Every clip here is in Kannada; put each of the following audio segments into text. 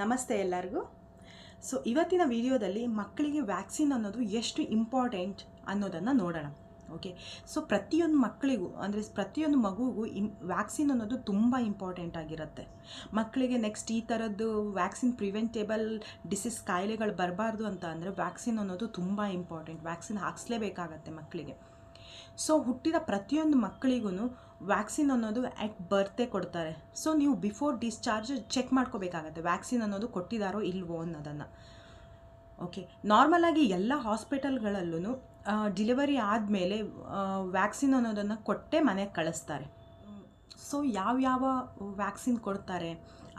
ನಮಸ್ತೆ ಎಲ್ಲರಿಗೂ. ಸೊ ಇವತ್ತಿನ ವಿಡಿಯೋದಲ್ಲಿ ಮಕ್ಕಳಿಗೆ ವ್ಯಾಕ್ಸಿನ್ ಅನ್ನೋದು ಎಷ್ಟು ಇಂಪಾರ್ಟೆಂಟ್ ಅನ್ನೋದನ್ನು ನೋಡೋಣ. ಓಕೆ, ಸೊ ಪ್ರತಿಯೊಂದು ಮಕ್ಕಳಿಗೂ ಅಂದರೆ ಪ್ರತಿಯೊಂದು ಮಗುವಿಗೂ ವ್ಯಾಕ್ಸಿನ್ ಅನ್ನೋದು ತುಂಬ ಇಂಪಾರ್ಟೆಂಟ್ ಆಗಿರುತ್ತೆ. ಮಕ್ಕಳಿಗೆ ನೆಕ್ಸ್ಟ್ ಈ ಥರದ್ದು ವ್ಯಾಕ್ಸಿನ್ ಪ್ರಿವೆಂಟೇಬಲ್ ಡಿಸೀಸ್ ಕಾಯಿಲೆಗಳು ಬರಬಾರ್ದು ಅಂತ ಅಂದರೆ ವ್ಯಾಕ್ಸಿನ್ ಅನ್ನೋದು ತುಂಬ ಇಂಪಾರ್ಟೆಂಟ್. ವ್ಯಾಕ್ಸಿನ್ ಹಾಕ್ಸ್ಲೇಬೇಕಾಗತ್ತೆ ಮಕ್ಕಳಿಗೆ. ಸೊ ಹುಟ್ಟಿದ ಪ್ರತಿಯೊಂದು ಮಕ್ಕಳಿಗೂ ವ್ಯಾಕ್ಸಿನ್ ಅನ್ನೋದು ಅಟ್ ಬರ್ತೆ ಕೊಡ್ತಾರೆ. ಸೊ ನೀವು ಬಿಫೋರ್ ಡಿಸ್ಚಾರ್ಜ್ ಚೆಕ್ ಮಾಡ್ಕೋಬೇಕಾಗತ್ತೆ ವ್ಯಾಕ್ಸಿನ್ ಅನ್ನೋದು ಕೊಟ್ಟಿದ್ದಾರೋ ಇಲ್ವೋ ಅನ್ನೋದನ್ನು. ಓಕೆ, ನಾರ್ಮಲಾಗಿ ಎಲ್ಲ ಹಾಸ್ಪಿಟಲ್ಗಳಲ್ಲೂ ಡಿಲಿವರಿ ಆದಮೇಲೆ ವ್ಯಾಕ್ಸಿನ್ ಅನ್ನೋದನ್ನು ಕೊಟ್ಟೇ ಮನೆಗೆ ಕಳಿಸ್ತಾರೆ. ಸೊ ಯಾವ್ಯಾವ ವ್ಯಾಕ್ಸಿನ್ ಕೊಡ್ತಾರೆ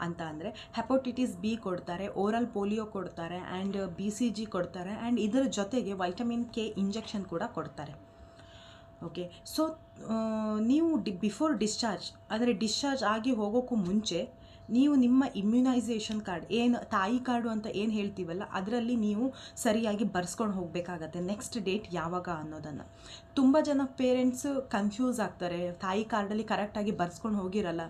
ಅಂತ ಅಂದರೆ ಹೆಪಟೈಟಿಸ್ ಬಿ ಕೊಡ್ತಾರೆ, ಓರಲ್ ಪೋಲಿಯೋ ಕೊಡ್ತಾರೆ, ಆ್ಯಂಡ್ BCG ಕೊಡ್ತಾರೆ, ಆ್ಯಂಡ್ ಇದರ ಜೊತೆಗೆ ವೈಟಮಿನ್ K ಇಂಜೆಕ್ಷನ್ ಕೂಡ ಕೊಡ್ತಾರೆ. ಓಕೆ, ಸೊ ನೀವು ಬಿಫೋರ್ ಡಿಸ್ಚಾರ್ಜ್ ಅಂದರೆ ಡಿಸ್ಚಾರ್ಜ್ ಆಗಿ ಹೋಗೋಕ್ಕೂ ಮುಂಚೆ ನೀವು ನಿಮ್ಮ ಇಮ್ಯುನೈಸೇಷನ್ ಕಾರ್ಡ್ ಏನು ತಾಯಿ ಕಾರ್ಡು ಅಂತ ಏನು ಹೇಳ್ತೀವಲ್ಲ ಅದರಲ್ಲಿ ನೀವು ಸರಿಯಾಗಿ ಬರ್ಸ್ಕೊಂಡು ಹೋಗಬೇಕಾಗತ್ತೆ ನೆಕ್ಸ್ಟ್ ಡೇಟ್ ಯಾವಾಗ ಅನ್ನೋದನ್ನು. ತುಂಬ ಜನ ಪೇರೆಂಟ್ಸು ಕನ್ಫ್ಯೂಸ್ ಆಗ್ತಾರೆ, ತಾಯಿ ಕಾರ್ಡಲ್ಲಿ ಕರೆಕ್ಟಾಗಿ ಬರ್ಸ್ಕೊಂಡು ಹೋಗಿರಲ್ಲ,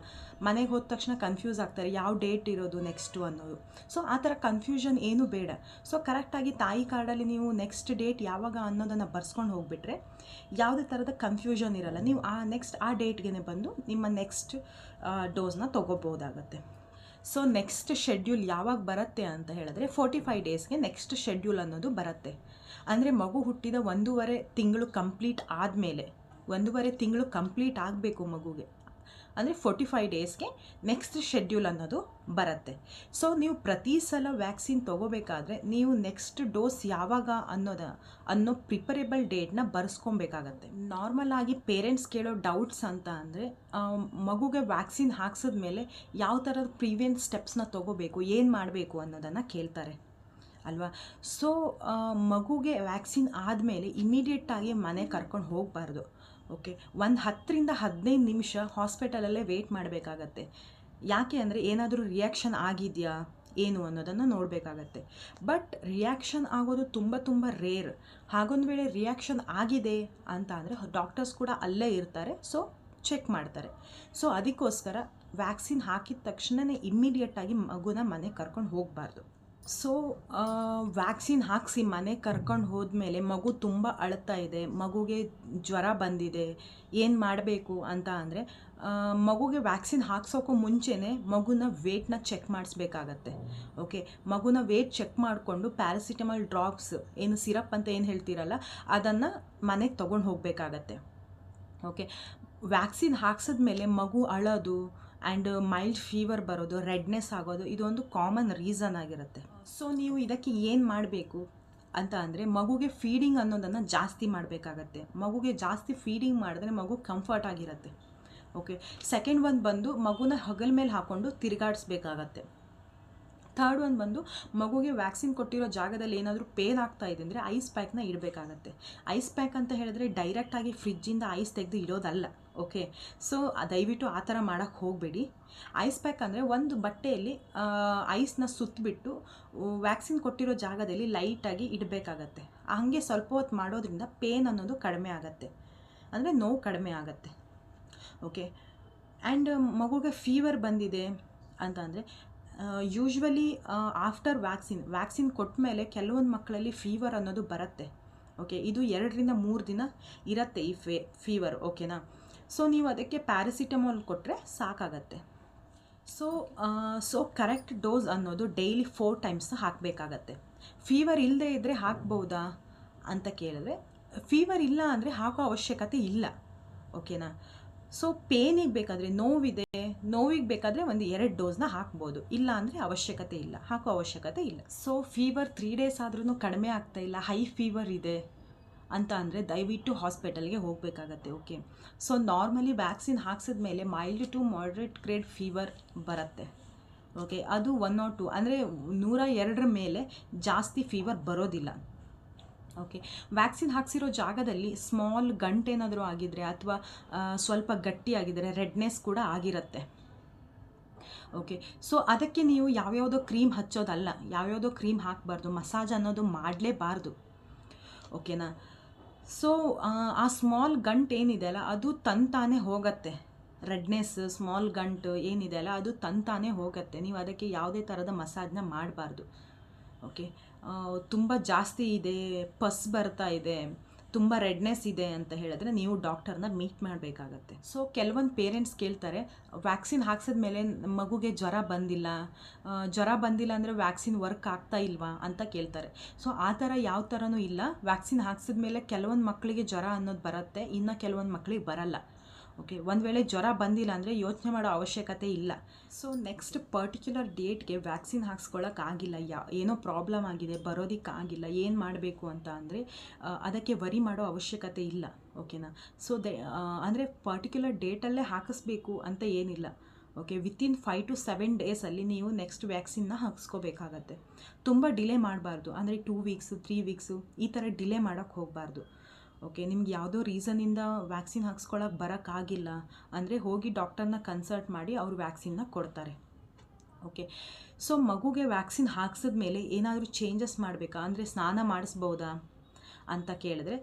ಮನೆಗೆ ಹೋದ ತಕ್ಷಣ ಕನ್ಫ್ಯೂಸ್ ಆಗ್ತಾರೆ ಯಾವ ಡೇಟ್ ಇರೋದು ನೆಕ್ಸ್ಟು ಅನ್ನೋದು. ಸೊ ಆ ಥರ ಕನ್ಫ್ಯೂಷನ್ ಏನೂ ಬೇಡ. ಸೊ ಕರೆಕ್ಟಾಗಿ ತಾಯಿ ಕಾರ್ಡಲ್ಲಿ ನೀವು ನೆಕ್ಸ್ಟ್ ಡೇಟ್ ಯಾವಾಗ ಅನ್ನೋದನ್ನು ಬರ್ಸ್ಕೊಂಡು ಹೋಗಿಬಿಟ್ರೆ ಯಾವುದೇ ಥರದ ಕನ್ಫ್ಯೂಷನ್ ಇರಲ್ಲ. ನೀವು ಆ ಡೇಟ್ಗೆ ಬಂದು ನಿಮ್ಮ ನೆಕ್ಸ್ಟ್ ಡೋಸ್ನ ತೊಗೋಬೋದಾಗತ್ತೆ. ಸೊ ನೆಕ್ಸ್ಟ್ ಶೆಡ್ಯೂಲ್ ಯಾವಾಗ ಬರುತ್ತೆ ಅಂತ ಹೇಳಿದ್ರೆ 45 ಡೇಸ್ಗೆ ನೆಕ್ಸ್ಟ್ ಶೆಡ್ಯೂಲ್ ಅನ್ನೋದು ಬರುತ್ತೆ. ಅಂದರೆ ಮಗು ಹುಟ್ಟಿದ 1.5 ತಿಂಗಳು ಕಂಪ್ಲೀಟ್ ಆದಮೇಲೆ 1.5 ತಿಂಗಳು ಕಂಪ್ಲೀಟ್ ಆಗಬೇಕು ಮಗುಗೆ, ಅಂದರೆ 45 ಡೇಸ್ಗೆ ನೆಕ್ಸ್ಟ್ ಶೆಡ್ಯೂಲ್ ಅನ್ನೋದು ಬರುತ್ತೆ. ಸೊ ನೀವು ಪ್ರತಿ ಸಲ ವ್ಯಾಕ್ಸಿನ್ ತೊಗೋಬೇಕಾದ್ರೆ ನೀವು ನೆಕ್ಸ್ಟ್ ಡೋಸ್ ಯಾವಾಗ ಅನ್ನೋ ಪ್ರಿಪರೇಬಲ್ ಡೇಟ್ನ ಬರ್ಸ್ಕೊಬೇಕಾಗತ್ತೆ. ನಾರ್ಮಲ್ ಆಗಿ ಪೇರೆಂಟ್ಸ್ ಕೇಳೋ ಡೌಟ್ಸ್ ಅಂತ ಅಂದರೆ ಮಗುಗೆ ವ್ಯಾಕ್ಸಿನ್ ಹಾಕ್ಸಿದ್ಮೇಲೆ ಯಾವ ಥರದ ಪ್ರಿವೆಂಟ್ ಸ್ಟೆಪ್ಸ್ನ ತೊಗೋಬೇಕು, ಏನು ಮಾಡಬೇಕು ಅನ್ನೋದನ್ನು ಕೇಳ್ತಾರೆ ಅಲ್ವಾ. ಸೊ ಮಗುಗೆ ವ್ಯಾಕ್ಸಿನ್ ಆದಮೇಲೆ ಇಮಿಡಿಯೇಟಾಗಿ ಮನೆ ಕರ್ಕೊಂಡು ಹೋಗಬಾರ್ದು. ಓಕೆ, ಒಂದು 10ರಿಂದ 15 ನಿಮಿಷ ಹಾಸ್ಪಿಟಲಲ್ಲೇ ವೆಯ್ಟ್ ಮಾಡಬೇಕಾಗತ್ತೆ. ಯಾಕೆ ಅಂದರೆ ಏನಾದರೂ ರಿಯಾಕ್ಷನ್ ಆಗಿದೆಯಾ ಏನು ಅನ್ನೋದನ್ನು ನೋಡಬೇಕಾಗತ್ತೆ. ಬಟ್ ರಿಯಾಕ್ಷನ್ ಆಗೋದು ತುಂಬ ರೇರ್. ಹಾಗೊಂದು ವೇಳೆ ರಿಯಾಕ್ಷನ್ ಆಗಿದೆ ಅಂತ ಅಂದರೆ ಡಾಕ್ಟರ್ಸ್ ಕೂಡ ಅಲ್ಲೇ ಇರ್ತಾರೆ, ಸೊ ಚೆಕ್ ಮಾಡ್ತಾರೆ. ಸೊ ಅದಕ್ಕೋಸ್ಕರ ವ್ಯಾಕ್ಸಿನ್ ಹಾಕಿದ ತಕ್ಷಣವೇ ಇಮ್ಮಿಡಿಯೇಟಾಗಿ ಮಗುನ ಮನೆಗೆ ಕರ್ಕೊಂಡು ಹೋಗಬಾರ್ದು. ಸೊ ವ್ಯಾಕ್ಸಿನ್ ಹಾಕಿಸಿ ಮನೆಗೆ ಕರ್ಕೊಂಡು ಹೋದ್ಮೇಲೆ ಮಗು ತುಂಬ ಅಳ್ತಾ ಇದೆ, ಮಗುಗೆ ಜ್ವರ ಬಂದಿದೆ, ಏನು ಮಾಡಬೇಕು ಅಂತ ಅಂದರೆ ಮಗುಗೆ ವ್ಯಾಕ್ಸಿನ್ ಹಾಕ್ಸೋಕ್ಕೂ ಮುಂಚೆನೇ ಮಗುನ ವೇಟ್ನ ಚೆಕ್ ಮಾಡಿಸ್ಬೇಕಾಗತ್ತೆ. ಓಕೆ, ಮಗುನ ವೇಟ್ ಚೆಕ್ ಮಾಡಿಕೊಂಡು ಪ್ಯಾರಾಸಿಟಮಾಲ್ ಡ್ರಾಪ್ಸ್ ಏನು ಸಿರಪ್ ಅಂತ ಏನು ಹೇಳ್ತೀರಲ್ಲ ಅದನ್ನು ಮನೆಗೆ ತೊಗೊಂಡು ಹೋಗಬೇಕಾಗತ್ತೆ. ಓಕೆ, ವ್ಯಾಕ್ಸಿನ್ ಹಾಕ್ಸಿದ್ಮೇಲೆ ಮಗು ಅಳೋದು ಆ್ಯಂಡ್ ಮೈಲ್ಡ್ ಫೀವರ್ ಬರೋದು, ರೆಡ್ನೆಸ್ ಆಗೋದು ಇದೊಂದು ಕಾಮನ್ ರೀಸನ್ ಆಗಿರುತ್ತೆ. ಸೊ ನೀವು ಇದಕ್ಕೆ ಏನು ಮಾಡಬೇಕು ಅಂತ ಅಂದರೆ ಮಗುಗೆ ಫೀಡಿಂಗ್ ಅನ್ನೋದನ್ನು ಜಾಸ್ತಿ ಮಾಡಬೇಕಾಗತ್ತೆ. ಮಗುಗೆ ಜಾಸ್ತಿ ಫೀಡಿಂಗ್ ಮಾಡಿದ್ರೆ ಮಗು ಕಂಫರ್ಟ್ ಆಗಿರುತ್ತೆ. ಓಕೆ, ಸೆಕೆಂಡ್ ಒಂದು ಬಂದು ಮಗುನ ಹಗಲ ಮೇಲೆ ಹಾಕ್ಕೊಂಡು ತಿರುಗಾಡಿಸ್ಬೇಕಾಗತ್ತೆ. ಥರ್ಡ್ ಒಂದು ಬಂದು ಮಗುಗೆ ವ್ಯಾಕ್ಸಿನ್ ಕೊಟ್ಟಿರೋ ಜಾಗದಲ್ಲಿ ಏನಾದರೂ ಪೇನ್ ಆಗ್ತಾ ಇದೆ ಅಂದರೆ ಐಸ್ ಪ್ಯಾಕ್ನ ಇಡಬೇಕಾಗತ್ತೆ. ಐಸ್ ಪ್ಯಾಕ್ ಅಂತ ಹೇಳಿದ್ರೆ ಡೈರೆಕ್ಟಾಗಿ ಫ್ರಿಜ್ಜಿಂದ ಐಸ್ ತೆಗೆದು ಇಡೋದಲ್ಲ. ಓಕೆ, ಸೊ ದಯವಿಟ್ಟು ಆ ಥರ ಮಾಡೋಕ್ಕೆ ಹೋಗಬೇಡಿ. ಐಸ್ ಪ್ಯಾಕ್ ಅಂದರೆ ಒಂದು ಬಟ್ಟೆಯಲ್ಲಿ ಐಸ್ನ ಸುತ್ತಬಿಟ್ಟು ವ್ಯಾಕ್ಸಿನ್ ಕೊಟ್ಟಿರೋ ಜಾಗದಲ್ಲಿ ಲೈಟಾಗಿ ಇಡಬೇಕಾಗತ್ತೆ. ಹಾಗೆ ಸ್ವಲ್ಪ ಹೊತ್ತು ಮಾಡೋದ್ರಿಂದ ಪೇನ್ ಅನ್ನೋದು ಕಡಿಮೆ ಆಗತ್ತೆ, ಅಂದರೆ ನೋವು ಕಡಿಮೆ ಆಗತ್ತೆ. ಓಕೆ, ಆ್ಯಂಡ್ ಮಗುಗೆ ಫೀವರ್ ಬಂದಿದೆ ಅಂತ ಅಂದರೆ ಯೂಶ್ವಲಿ ಆಫ್ಟರ್ ವ್ಯಾಕ್ಸಿನ್ ಕೊಟ್ಟ ಮೇಲೆ ಕೆಲವೊಂದು ಮಕ್ಕಳಲ್ಲಿ ಫೀವರ್ ಅನ್ನೋದು ಬರುತ್ತೆ. ಓಕೆ, ಇದು 2ರಿಂದ 3 ದಿನ ಇರುತ್ತೆ ಈ ಫೀವರ್. ಓಕೆನಾ, ಸೊ ನೀವು ಅದಕ್ಕೆ ಪ್ಯಾರಾಸಿಟಮಾಲ್ ಕೊಟ್ಟರೆ ಸಾಕಾಗತ್ತೆ. ಸೊ ಕರೆಕ್ಟ್ ಡೋಸ್ ಅನ್ನೋದು ಡೈಲಿ 4 ಟೈಮ್ಸ್ ಹಾಕಬೇಕಾಗತ್ತೆ. ಫೀವರ್ ಇಲ್ಲದೆ ಇದ್ದರೆ ಹಾಕ್ಬೋದಾ ಅಂತ ಕೇಳಿದ್ರೆ ಫೀವರ್ ಇಲ್ಲ ಅಂದರೆ ಹಾಕೋ ಅವಶ್ಯಕತೆ ಇಲ್ಲ. ಓಕೆನಾ, ಸೊ ಪೇನಿಗೆ ಬೇಕಾದರೆ ನೋವಿಗೆ ಬೇಕಾದರೆ ಒಂದು 2 ಡೋಸ್ನ ಹಾಕ್ಬೋದು, ಇಲ್ಲ ಅಂದರೆ ಹಾಕೋ ಅವಶ್ಯಕತೆ ಇಲ್ಲ. ಸೊ ಫೀವರ್ 3 ಡೇಸ್ ಆದ್ರೂ ಕಡಿಮೆ ಆಗ್ತಾ ಇಲ್ಲ, ಹೈ ಫೀವರ್ ಇದೆ ಅಂತ ಅಂದರೆ ದಯವಿಟ್ಟು ಹಾಸ್ಪಿಟಲ್ಗೆ ಹೋಗಬೇಕಾಗತ್ತೆ. ಓಕೆ, ಸೊ ನಾರ್ಮಲಿ ವ್ಯಾಕ್ಸಿನ್ ಹಾಕ್ಸಿದ್ಮೇಲೆ mild to moderate grade fever ಬರುತ್ತೆ. ಓಕೆ, ಅದು 1 or 2 ಅಂದರೆ 102 ಮೇಲೆ ಜಾಸ್ತಿ ಫೀವರ್ ಬರೋದಿಲ್ಲ. ಓಕೆ, ವ್ಯಾಕ್ಸಿನ್ ಹಾಕ್ಸಿರೋ ಜಾಗದಲ್ಲಿ ಸ್ಮಾಲ್ ಗಂಟೇನಾದರೂ ಆಗಿದ್ರೆ ಅಥವಾ ಸ್ವಲ್ಪ ಗಟ್ಟಿಯಾಗಿದ್ದರೆ ರೆಡ್ನೆಸ್ ಕೂಡ ಆಗಿರುತ್ತೆ. ಓಕೆ, ಸೊ ಅದಕ್ಕೆ ನೀವು ಯಾವ್ಯಾವುದೋ ಕ್ರೀಮ್ ಹಚ್ಚೋದಲ್ಲ, ಯಾವ್ಯಾವುದೋ ಕ್ರೀಮ್ ಹಾಕಬಾರ್ದು, ಮಸಾಜ್ ಅನ್ನೋದು ಮಾಡಲೇಬಾರ್ದು. ಓಕೆನಾ, ಸೊ ಆ ಸ್ಮಾಲ್ ಗಂಟು ಏನಿದೆ ಅಲ್ಲ ಅದು ತಾನೇ ಹೋಗುತ್ತೆ, ರೆಡ್ನೆಸ್, ಸ್ಮಾಲ್ ಗಂಟು ಏನಿದೆ ಅಲ್ಲ ಅದು ತಂತಾನೇ ಹೋಗುತ್ತೆ. ನೀವು ಅದಕ್ಕೆ ಯಾವುದೇ ಥರದ ಮಸಾಜ್ನ ಮಾಡಬಾರ್ದು. ಓಕೆ, ತುಂಬ ಜಾಸ್ತಿ ಇದೆ, ಪಸ್ ಬರ್ತಾ ಇದೆ, ತುಂಬ ರೆಡ್ನೆಸ್ ಇದೆ ಅಂತ ಹೇಳಿದ್ರೆ ನೀವು ಡಾಕ್ಟರ್ನ ಮೀಟ್ ಮಾಡಬೇಕಾಗತ್ತೆ. ಸೊ ಕೆಲವೊಂದು ಪೇರೆಂಟ್ಸ್ ಕೇಳ್ತಾರೆ, ವ್ಯಾಕ್ಸಿನ್ ಹಾಕ್ಸಿದ್ಮೇಲೆ ಮಗುಗೆ ಜ್ವರ ಬಂದಿಲ್ಲ ಅಂದರೆ ವ್ಯಾಕ್ಸಿನ್ ವರ್ಕ್ ಆಗ್ತಾ ಇಲ್ವಾ ಅಂತ ಕೇಳ್ತಾರೆ. ಸೊ ಆ ಥರ ಯಾವ ಥರನೂ ಇಲ್ಲ. ವ್ಯಾಕ್ಸಿನ್ ಹಾಕ್ಸಿದ್ಮೇಲೆ ಕೆಲವೊಂದು ಮಕ್ಕಳಿಗೆ ಜ್ವರ ಅನ್ನೋದು ಬರುತ್ತೆ, ಇನ್ನು ಕೆಲವೊಂದು ಮಕ್ಕಳಿಗೆ ಬರಲ್ಲ. ಓಕೆ, ಒಂದು ವೇಳೆ ಜ್ವರ ಬಂದಿಲ್ಲ ಅಂದರೆ ಯೋಚನೆ ಮಾಡೋ ಅವಶ್ಯಕತೆ ಇಲ್ಲ. ಸೊ ನೆಕ್ಸ್ಟ್ ಪರ್ಟಿಕ್ಯುಲರ್ ಡೇಟ್ಗೆ ವ್ಯಾಕ್ಸಿನ್ ಹಾಕ್ಸ್ಕೊಳ್ಳೋಕ್ಕಾಗಿಲ್ಲ, ಏನೋ ಪ್ರಾಬ್ಲಮ್ ಆಗಿದೆ, ಬರೋದಕ್ಕಾಗಿಲ್ಲ, ಏನು ಮಾಡಬೇಕು ಅಂತ ಅಂದರೆ ಅದಕ್ಕೆ ವರಿ ಮಾಡೋ ಅವಶ್ಯಕತೆ ಇಲ್ಲ. ಓಕೆನಾ? ಸೊ ಅಂದರೆ ಪರ್ಟಿಕ್ಯುಲರ್ ಡೇಟಲ್ಲೇ ಹಾಕಿಸ್ಬೇಕು ಅಂತ ಏನಿಲ್ಲ. ಓಕೆ, ವಿತಿನ್ 5 to 7 ಡೇಸಲ್ಲಿ ನೀವು ನೆಕ್ಸ್ಟ್ ವ್ಯಾಕ್ಸಿನ್ನ ಹಾಕ್ಸ್ಕೋಬೇಕಾಗತ್ತೆ. ತುಂಬ ಡಿಲೇ ಮಾಡಬಾರ್ದು. ಅಂದರೆ 2 weeks 3 weeks ಈ ಥರ ಡಿಲೇ ಮಾಡೋಕ್ಕೆ ಹೋಗಬಾರ್ದು. ಓಕೆ, ನಿಮ್ಗೆ ಯಾವುದೋ ರೀಸನಿಂದ ವ್ಯಾಕ್ಸಿನ್ ಹಾಕ್ಸ್ಕೊಳ್ಳೋಕೆ ಬರೋಕ್ಕಾಗಿಲ್ಲ ಅಂದರೆ ಹೋಗಿ ಡಾಕ್ಟರ್ನ ಕನ್ಸಲ್ಟ್ ಮಾಡಿ ಅವರು ವ್ಯಾಕ್ಸಿನ್ನ ಕೊಡ್ತಾರೆ. ಓಕೆ, ಸೊ ಮಗುಗೆ ವ್ಯಾಕ್ಸಿನ್ ಹಾಕ್ಸಿದ್ಮೇಲೆ ಏನಾದರೂ ಚೇಂಜಸ್ ಮಾಡಬೇಕಾ, ಅಂದರೆ ಸ್ನಾನ ಮಾಡಿಸ್ಬೋದಾ ಅಂತ ಕೇಳಿದ್ರೆ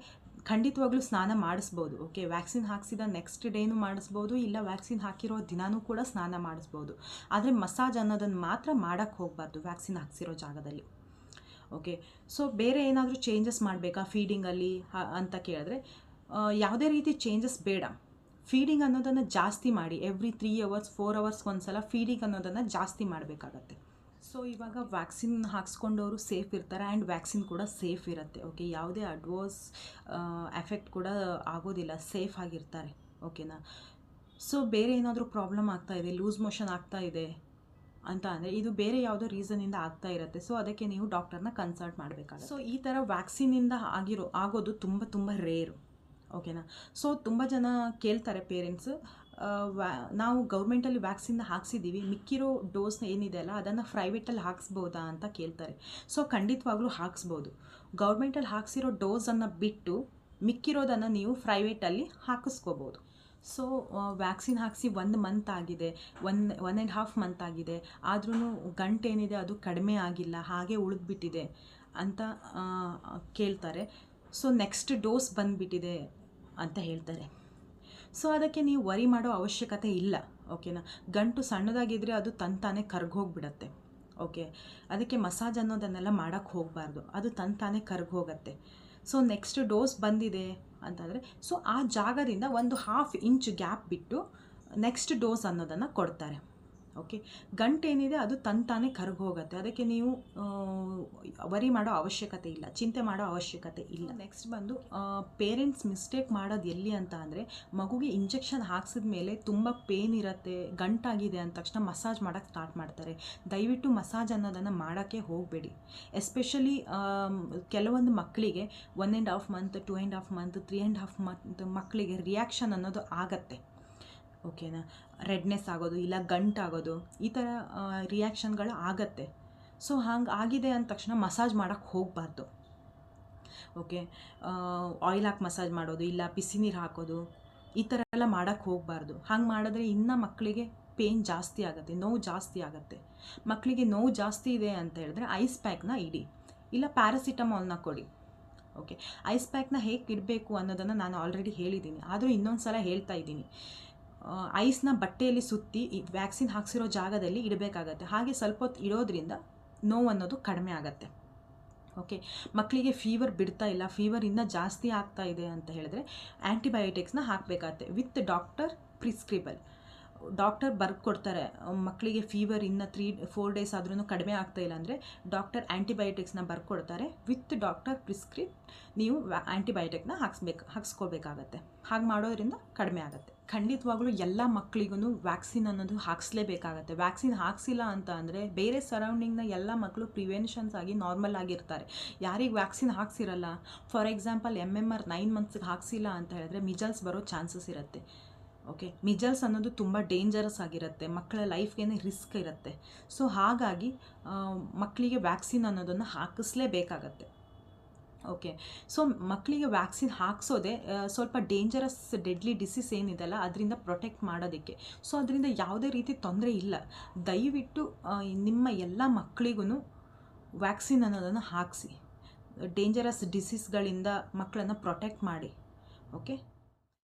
ಖಂಡಿತವಾಗ್ಲೂ ಸ್ನಾನ ಮಾಡಿಸ್ಬೋದು. ಓಕೆ, ವ್ಯಾಕ್ಸಿನ್ ಹಾಕ್ಸಿದ ನೆಕ್ಸ್ಟ್ ಡೇನೂ ಮಾಡಿಸ್ಬೋದು, ಇಲ್ಲ ವ್ಯಾಕ್ಸಿನ್ ಹಾಕಿರೋ ದಿನಾನೂ ಕೂಡ ಸ್ನಾನ ಮಾಡಿಸ್ಬೋದು. ಆದರೆ ಮಸಾಜ್ ಅನ್ನೋದನ್ನು ಮಾತ್ರ ಮಾಡೋಕ್ಕೆ ಹೋಗಬಾರ್ದು ವ್ಯಾಕ್ಸಿನ್ ಹಾಕ್ಸಿರೋ ಜಾಗದಲ್ಲಿ. ಓಕೆ, ಸೊ ಬೇರೆ ಏನಾದರೂ ಚೇಂಜಸ್ ಮಾಡಬೇಕಾ ಫೀಡಿಂಗಲ್ಲಿ ಅಂತ ಕೇಳಿದ್ರೆ ಯಾವುದೇ ರೀತಿ ಚೇಂಜಸ್ ಬೇಡ. ಫೀಡಿಂಗ್ ಅನ್ನೋದನ್ನು ಜಾಸ್ತಿ ಮಾಡಿ, ಎವ್ರಿ 3 hours 4 hours ಒಂದ್ಸಲ ಫೀಡಿಂಗ್ ಅನ್ನೋದನ್ನು ಜಾಸ್ತಿ ಮಾಡಬೇಕಾಗತ್ತೆ. ಸೊ ಇವಾಗ ವ್ಯಾಕ್ಸಿನ್ ಹಾಕ್ಸ್ಕೊಂಡವರು ಸೇಫ್ ಇರ್ತಾರೆ ಆ್ಯಂಡ್ ವ್ಯಾಕ್ಸಿನ್ ಕೂಡ ಸೇಫ್ ಇರುತ್ತೆ. ಓಕೆ, ಯಾವುದೇ ಅಡ್ವರ್ಸ್ ಎಫೆಕ್ಟ್ ಕೂಡ ಆಗೋದಿಲ್ಲ, ಸೇಫ್ ಆಗಿರ್ತಾರೆ. ಓಕೆನಾ? ಸೊ ಬೇರೆ ಏನಾದರೂ ಪ್ರಾಬ್ಲಮ್ ಆಗ್ತಾ ಇದೆ, ಲೂಸ್ ಮೋಷನ್ ಆಗ್ತಾ ಇದೆ ಅಂತ ಅಂದರೆ ಇದು ಬೇರೆ ಯಾವುದೋ ರೀಸನಿಂದ ಆಗ್ತಾ ಇರುತ್ತೆ. ಸೊ ಅದಕ್ಕೆ ನೀವು ಡಾಕ್ಟರ್ನ ಕನ್ಸಲ್ಟ್ ಮಾಡಬೇಕಾಗುತ್ತೆ. ಸೊ ಈ ಥರ ವ್ಯಾಕ್ಸಿನಿಂದ ಆಗೋದು ತುಂಬ ರೇರು. ಓಕೆನಾ? ಸೊ ತುಂಬ ಜನ ಕೇಳ್ತಾರೆ ಪೇರೆಂಟ್ಸ್, ನಾವು ಗೌರ್ಮೆಂಟಲ್ಲಿ ವ್ಯಾಕ್ಸಿನ್ನ ಹಾಕ್ಸಿದ್ದೀವಿ, ಮಿಕ್ಕಿರೋ ಡೋಸ್ ಏನಿದೆ ಅಲ್ಲ ಅದನ್ನು ಪ್ರೈವೇಟಲ್ಲಿ ಹಾಕ್ಸ್ಬೋದಾ ಅಂತ ಕೇಳ್ತಾರೆ. ಸೊ ಖಂಡಿತವಾಗ್ಲೂ ಹಾಕ್ಸ್ಬೋದು. ಗೌರ್ಮೆಂಟಲ್ಲಿ ಹಾಕ್ಸಿರೋ ಡೋಸನ್ನು ಬಿಟ್ಟು ಮಿಕ್ಕಿರೋದನ್ನು ನೀವು ಪ್ರೈವೇಟಲ್ಲಿ ಹಾಕಿಸ್ಕೋಬೋದು. ಸೊ ವ್ಯಾಕ್ಸಿನ್ ಹಾಕಿಸಿ 1 month ಆಗಿದೆ, 1.5 month ಆಗಿದೆ, ಆದ್ರೂ ಗಂಟೇನಿದೆ ಅದು ಕಡಿಮೆ ಆಗಿಲ್ಲ, ಹಾಗೆ ಉಳಿದ್ಬಿಟ್ಟಿದೆ ಅಂತ ಕೇಳ್ತಾರೆ. ಸೊ ನೆಕ್ಸ್ಟ್ ಡೋಸ್ ಬಂದುಬಿಟ್ಟಿದೆ ಅಂತ ಹೇಳ್ತಾರೆ. ಸೊ ಅದಕ್ಕೆ ನೀವು ವರಿ ಮಾಡೋ ಅವಶ್ಯಕತೆ ಇಲ್ಲ. ಓಕೆನಾ? ಗಂಟು ಸಣ್ಣದಾಗಿದ್ದರೆ ಅದು ತಂತಾನೆ ಕರ್ಗೋಗ್ಬಿಡತ್ತೆ. ಓಕೆ, ಅದಕ್ಕೆ ಮಸಾಜ್ ಅನ್ನೋದನ್ನೆಲ್ಲ ಮಾಡೋಕ್ಕೆ ಹೋಗಬಾರ್ದು, ಅದು ತಂತಾನೆ ಕರ್ಗೋಗತ್ತೆ. ಸೊ ನೆಕ್ಸ್ಟ್ ಡೋಸ್ ಬಂದಿದೆ ಅಂತಂದರೆ ಸೊ ಆ ಜಾಗದಿಂದ ಒಂದು 1/2 inch ಗ್ಯಾಪ್ ಬಿಟ್ಟು ನೆಕ್ಸ್ಟ್ ಡೋಸ್ ಅನ್ನೋದನ್ನು ಕೊಡ್ತಾರೆ. ಓಕೆ, ಗಂಟೇನಿದೆ ಅದು ತಂತಾನೆ ಕರ್ಗೋಗುತ್ತೆ, ಅದಕ್ಕೆ ನೀವು ವರಿ ಮಾಡೋ ಅವಶ್ಯಕತೆ ಇಲ್ಲ, ಚಿಂತೆ ಮಾಡೋ ಅವಶ್ಯಕತೆ ಇಲ್ಲ. ನೆಕ್ಸ್ಟ್ ಬಂದು ಪೇರೆಂಟ್ಸ್ ಮಿಸ್ಟೇಕ್ ಮಾಡೋದು ಎಲ್ಲಿ ಅಂತ ಅಂದರೆ, ಮಗುಗೆ ಇಂಜೆಕ್ಷನ್ ಹಾಕ್ಸಿದ ಮೇಲೆ ತುಂಬ ಪೇನ್ ಇರುತ್ತೆ, ಗಂಟಾಗಿದೆ ಅಂದ ತಕ್ಷಣ ಮಸಾಜ್ ಮಾಡೋಕ್ಕೆ ಸ್ಟಾರ್ಟ್ ಮಾಡ್ತಾರೆ. ದಯವಿಟ್ಟು ಮಸಾಜ್ ಅನ್ನೋದನ್ನು ಮಾಡೋಕ್ಕೆ ಹೋಗಬೇಡಿ. ಎಸ್ಪೆಷಲಿ ಕೆಲವೊಂದು ಮಕ್ಕಳಿಗೆ 1.5 month 2.5 month 3.5 month ಮಕ್ಕಳಿಗೆ ರಿಯಾಕ್ಷನ್ ಅನ್ನೋದು ಆಗತ್ತೆ. ಓಕೆನಾ? ರೆಡ್ನೆಸ್ ಆಗೋದು, ಇಲ್ಲ ಗಂಟಾಗೋದು, ಈ ಥರ ರಿಯಾಕ್ಷನ್ಗಳು ಆಗತ್ತೆ. ಸೊ ಹಂಗೆ ಆಗಿದೆ ಅಂದ ತಕ್ಷಣ ಮಸಾಜ್ ಮಾಡೋಕ್ಕೆ ಹೋಗಬಾರ್ದು. ಓಕೆ, ಆಯಿಲ್ ಹಾಕಿ ಮಸಾಜ್ ಮಾಡೋದು, ಇಲ್ಲ ಬಿಸಿ ನೀರು ಹಾಕೋದು, ಈ ಥರ ಎಲ್ಲ ಮಾಡೋಕ್ಕೆ ಹೋಗಬಾರ್ದು. ಹಂಗೆ ಮಾಡಿದ್ರೆ ಇನ್ನೂ ಮಕ್ಕಳಿಗೆ ಪೇನ್ ಜಾಸ್ತಿ ಆಗುತ್ತೆ, ನೋವು ಜಾಸ್ತಿ ಆಗುತ್ತೆ. ಮಕ್ಕಳಿಗೆ ನೋವು ಜಾಸ್ತಿ ಇದೆ ಅಂತ ಹೇಳಿದ್ರೆ ಐಸ್ ಪ್ಯಾಕ್ನ ಇಡಿ, ಇಲ್ಲ ಪ್ಯಾರಾಸಿಟಮಾಲ್ನ ಕೊಡಿ. ಓಕೆ, ಐಸ್ ಪ್ಯಾಕ್ನ ಹೇಗೆ ಇಡಬೇಕು ಅನ್ನೋದನ್ನು ನಾನು ಆಲ್ರೆಡಿ ಹೇಳಿದ್ದೀನಿ, ಆದರೂ ಇನ್ನೊಂದು ಸಲ ಹೇಳ್ತಾ ಇದ್ದೀನಿ. ಐಸ್ನ ಬಟ್ಟೆಯಲ್ಲಿ ಸುತ್ತಿ ವ್ಯಾಕ್ಸಿನ್ ಹಾಕ್ಸಿರೋ ಜಾಗದಲ್ಲಿ ಇಡಬೇಕಾಗತ್ತೆ. ಹಾಗೆ ಸ್ವಲ್ಪ ಹೊತ್ತು ಇಡೋದ್ರಿಂದ ನೋವು ಅನ್ನೋದು ಕಡಿಮೆ ಆಗುತ್ತೆ. ಓಕೆ, ಮಕ್ಕಳಿಗೆ ಫೀವರ್ ಬಿಡ್ತಾ ಇಲ್ಲ, ಫೀವರ್ ಇನ್ನೂ ಜಾಸ್ತಿ ಆಗ್ತಾ ಇದೆ ಅಂತ ಹೇಳಿದ್ರೆ ಆ್ಯಂಟಿಬಯೋಟಿಕ್ಸ್ನ ಹಾಕಬೇಕಾಗತ್ತೆ ವಿತ್ ಡಾಕ್ಟರ್ ಪ್ರಿಸ್ಕ್ರಿಬಲ್. ಡಾಕ್ಟರ್ ಬರ್ಕೊಡ್ತಾರೆ, ಮಕ್ಕಳಿಗೆ ಫೀವರ್ ಇನ್ನು 3-4 days ಆದ್ರೂ ಕಡಿಮೆ ಆಗ್ತಾ ಇಲ್ಲ ಅಂದರೆ ಡಾಕ್ಟರ್ ಆ್ಯಂಟಿಬಯೋಟಿಕ್ಸ್ನ ಬರ್ಕೊಡ್ತಾರೆ. ವಿತ್ ಡಾಕ್ಟರ್ ಪ್ರಿಸ್ಕ್ರಿಪ್ ನೀವು ಆ್ಯಂಟಿಬಯೋಟಿಕ್ನ ಹಾಕ್ಸ್ಕೋಬೇಕಾಗತ್ತೆ. ಹಾಗೆ ಮಾಡೋದ್ರಿಂದ ಕಡಿಮೆ ಆಗುತ್ತೆ. ಖಂಡಿತವಾಗ್ಲೂ ಎಲ್ಲ ಮಕ್ಕಳಿಗೂ ವ್ಯಾಕ್ಸಿನ್ ಅನ್ನೋದು ಹಾಕ್ಸ್ಲೇಬೇಕಾಗತ್ತೆ. ವ್ಯಾಕ್ಸಿನ್ ಹಾಕ್ಸಿಲ್ಲ ಅಂತ ಅಂದರೆ ಬೇರೆ ಸರೌಂಡಿಂಗ್ನ ಎಲ್ಲ ಮಕ್ಕಳು ಪ್ರಿವೆನ್ಷನ್ಸ್ ಆಗಿ ನಾರ್ಮಲ್ ಆಗಿರ್ತಾರೆ. ಯಾರಿಗೆ ವ್ಯಾಕ್ಸಿನ್ ಹಾಕ್ಸಿರಲ್ಲ, ಫಾರ್ ಎಕ್ಸಾಂಪಲ್ MMR 9 months ಹಾಕ್ಸಿಲ್ಲ ಅಂತ ಹೇಳಿದ್ರೆ ಮಿಜಲ್ಸ್ ಬರೋ ಚಾನ್ಸಸ್ ಇರುತ್ತೆ. ಓಕೆ, ಮಿಜಲ್ಸ್ ಅನ್ನೋದು ತುಂಬ ಡೇಂಜರಸ್ ಆಗಿರುತ್ತೆ, ಮಕ್ಕಳ ಲೈಫ್ಗೆ ರಿಸ್ಕ್ ಇರುತ್ತೆ. ಸೊ ಹಾಗಾಗಿ ಮಕ್ಕಳಿಗೆ ವ್ಯಾಕ್ಸಿನ್ ಅನ್ನೋದನ್ನು ಹಾಕಿಸ್ಲೇಬೇಕಾಗತ್ತೆ. ಓಕೆ, ಸೊ ಮಕ್ಕಳಿಗೆ ವ್ಯಾಕ್ಸಿನ್ ಹಾಕ್ಸೋದೆ ಸ್ವಲ್ಪ ಡೇಂಜರಸ್ ಡೆಡ್ಲಿ ಡಿಸೀಸ್ ಏನಿದೆಲ್ಲ ಅದರಿಂದ ಪ್ರೊಟೆಕ್ಟ್ ಮಾಡೋದಕ್ಕೆ. ಸೊ ಅದರಿಂದ ಯಾವುದೇ ರೀತಿ ತೊಂದರೆ ಇಲ್ಲ. ದಯವಿಟ್ಟು ನಿಮ್ಮ ಎಲ್ಲ ಮಕ್ಕಳಿಗೂ ವ್ಯಾಕ್ಸಿನ್ ಅನ್ನೋದನ್ನು ಹಾಕಿಸಿ, ಡೇಂಜರಸ್ ಡಿಸೀಸ್ಗಳಿಂದ ಮಕ್ಕಳನ್ನು ಪ್ರೊಟೆಕ್ಟ್ ಮಾಡಿ. ಓಕೆ.